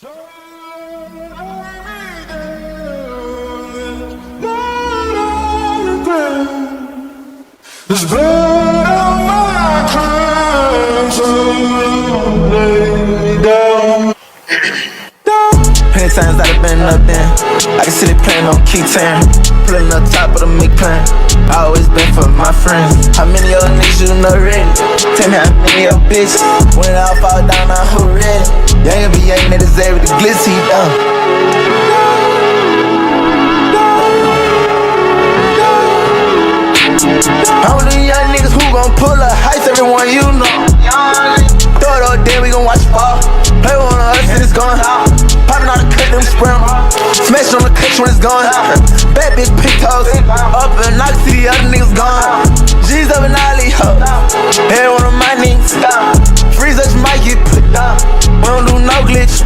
There's blood on my hands, so lay me down. Plenty times that I've been up there, I can see they playing on key 10. Pulling up top of the mic plan, I always been for my friends. How many other niggas you know ready? Tell me how many other bitches. When it all fall down, I'm who ready? Young be young, they deserve it, the glitz he done. I'm with them young niggas who gon' pull up heights, everyone you know. Throw it all day, we gon' watch fall. Play with one of us and it's gone. Poppin' all the cut, them spray 'em. Smash on the clutch when it's gone. Bad bitch pick toes. Up and knock, see the other niggas gone. G's up and all these hoes. Every one of my niggas. Freeze up, you might get put down. We don't do no glitch.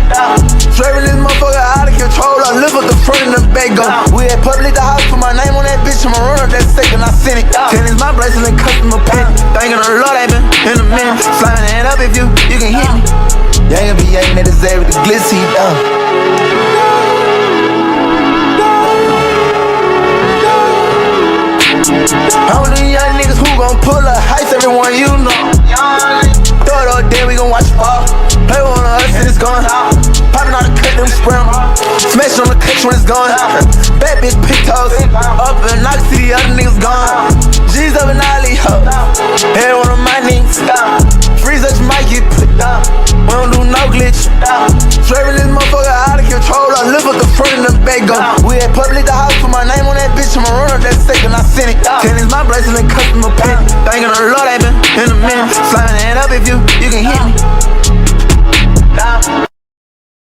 Swerving this motherfucker out of control. I lift up the front and the back go. We at public the house, put my name on that bitch. I'ma run up that second, I send it. Tennis my bracelet and customer pin. Thanking the Lord, I been in a minute. Slamming the hand up if you can hit me. Young be young, they deserve it, the glitz he done. I'm with them young niggas who gon' pull up heights, everyone you know. Throw it all day, we gon' watch fall. Play with one of us and it's gone. Poppin' all the cut, them spray 'em. Smash on the clutch when it's gone. Bad bitch pick toes. Up and knock, see the other niggas gone. G's up and all these hoes. Every one of my niggas. Freeze up, you might get put down. We don't do no glitch. Swerving this motherfucker out of control. I lift up the front and the back go. We at public the house, put my name on that bitch. I'ma run up that second, I send it. Tennis my bracelet and customer pin. Thanking the Lord, I been in a minute. Slamming the hand up if you can hit me.